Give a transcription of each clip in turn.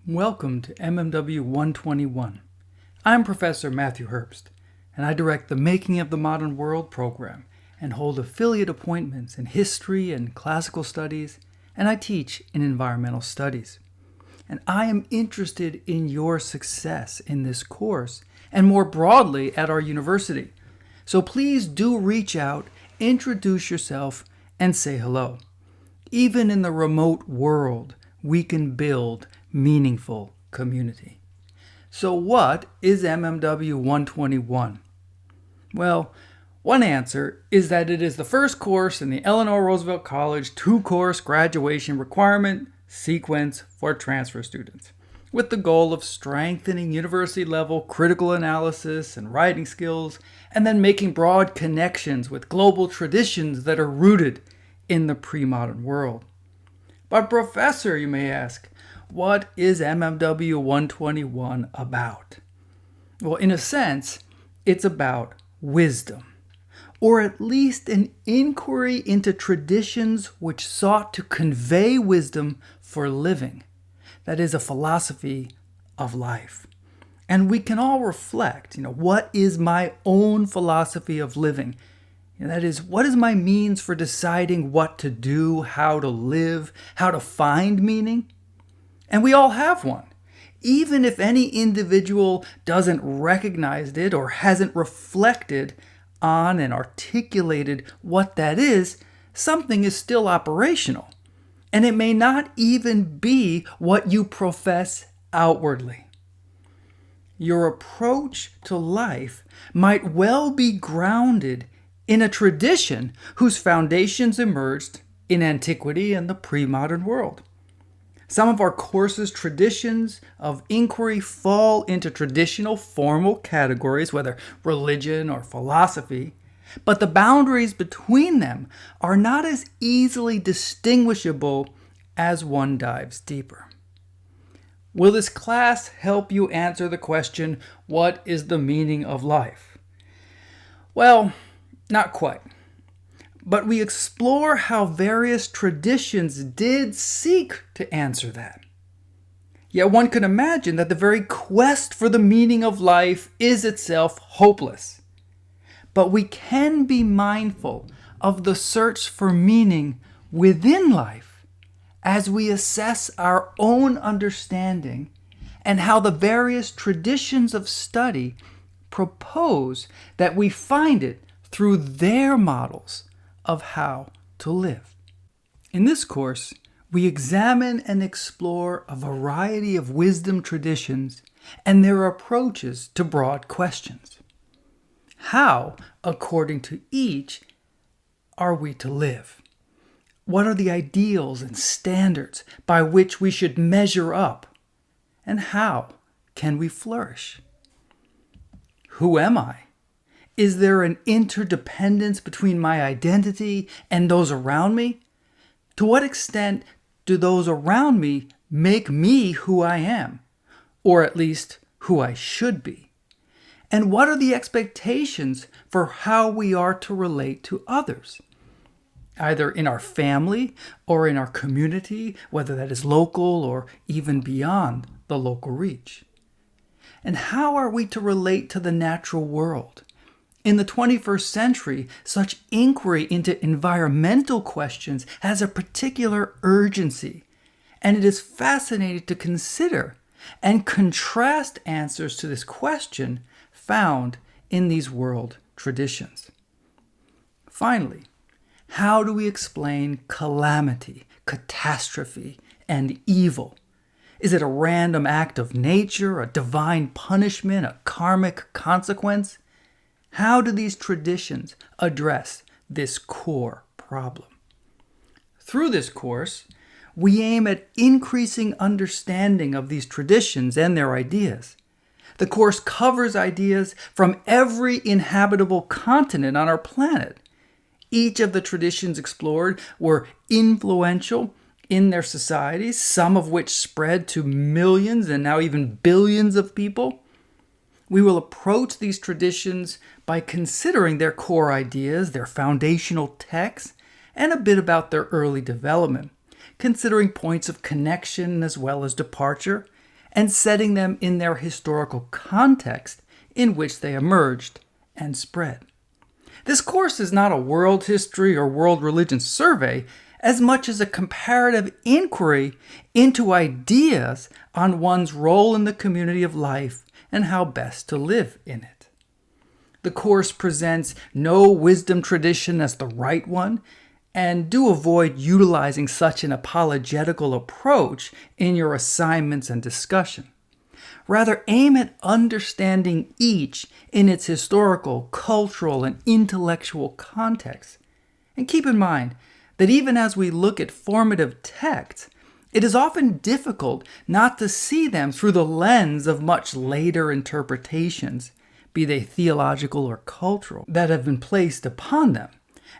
Welcome to MMW 121. I'm Professor Matthew Herbst, and I direct the Making of the Modern World program and hold affiliate appointments in history and classical studies, and I teach in environmental studies. And I am interested in your success in this course and more broadly at our university. So please do reach out, introduce yourself, and say hello. Even in the remote world, we can build meaningful community. So what is MMW 121? Well, one answer is that it is the first course in the Eleanor Roosevelt College two-course graduation requirement sequence for transfer students, with the goal of strengthening university-level critical analysis and writing skills, and then making broad connections with global traditions that are rooted in the pre-modern world. But Professor, you may ask, what is MMW 121 about? Well, in a sense, it's about wisdom, or at least an inquiry into traditions which sought to convey wisdom for living. That is a philosophy of life. And we can all reflect, what is my own philosophy of living? That is, what is my means for deciding what to do, how to live, how to find meaning? And we all have one. Even if any individual doesn't recognize it or hasn't reflected on and articulated what that is, something is still operational. And it may not even be what you profess outwardly. Your approach to life might well be grounded in a tradition whose foundations emerged in antiquity and the pre-modern world. Some of our course's traditions of inquiry fall into traditional formal categories, whether religion or philosophy, but the boundaries between them are not as easily distinguishable as one dives deeper. Will this class help you answer the question, what is the meaning of life? Well, not quite. But we explore how various traditions did seek to answer that. Yet one can imagine that the very quest for the meaning of life is itself hopeless. But we can be mindful of the search for meaning within life as we assess our own understanding and how the various traditions of study propose that we find it through their models of how to live. In this course, we examine and explore a variety of wisdom traditions and their approaches to broad questions. How, according to each, are we to live? What are the ideals and standards by which we should measure up? And how can we flourish? Who am I? Is there an interdependence between my identity and those around me? To what extent do those around me make me who I am, or at least who I should be? And what are the expectations for how we are to relate to others, either in our family or in our community, whether that is local or even beyond the local reach? And how are we to relate to the natural world? In the 21st century, such inquiry into environmental questions has a particular urgency, and it is fascinating to consider and contrast answers to this question found in these world traditions. Finally, how do we explain calamity, catastrophe, and evil? Is it a random act of nature, a divine punishment, a karmic consequence? How do these traditions address this core problem? Through this course, we aim at increasing understanding of these traditions and their ideas. The course covers ideas from every inhabitable continent on our planet. Each of the traditions explored were influential in their societies, some of which spread to millions and now even billions of people. We will approach these traditions by considering their core ideas, their foundational texts, and a bit about their early development, considering points of connection as well as departure, and setting them in their historical context in which they emerged and spread. This course is not a world history or world religion survey as much as a comparative inquiry into ideas on one's role in the community of life and how best to live in it. The course presents no wisdom tradition as the right one, and do avoid utilizing such an apologetical approach in your assignments and discussion. Rather, aim at understanding each in its historical, cultural, and intellectual context. And keep in mind that even as we look at formative texts, it is often difficult not to see them through the lens of much later interpretations, be they theological or cultural, that have been placed upon them.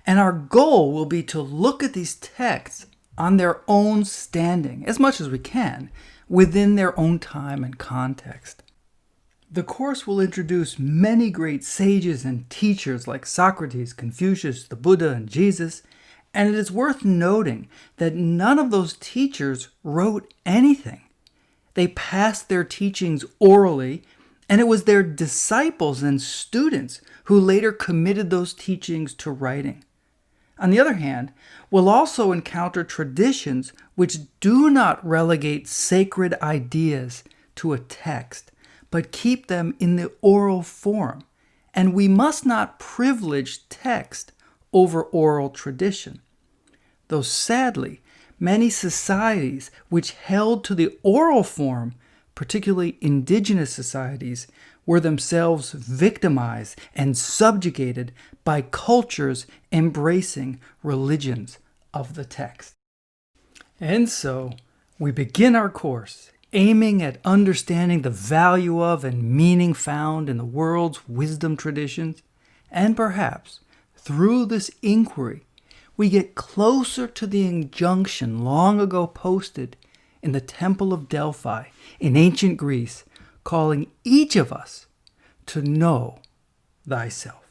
And our goal will be to look at these texts on their own standing, as much as we can, within their own time and context. The course will introduce many great sages and teachers like Socrates, Confucius, the Buddha, and Jesus, and it is worth noting that none of those teachers wrote anything. They passed their teachings orally, and it was their disciples and students who later committed those teachings to writing. On the other hand, we'll also encounter traditions which do not relegate sacred ideas to a text, but keep them in the oral form, and we must not privilege text over oral tradition. Though sadly, many societies which held to the oral form, particularly indigenous societies, were themselves victimized and subjugated by cultures embracing religions of the text. And so, we begin our course aiming at understanding the value of and meaning found in the world's wisdom traditions, and perhaps, through this inquiry, we get closer to the injunction long ago posted in the Temple of Delphi in ancient Greece, calling each of us to know thyself.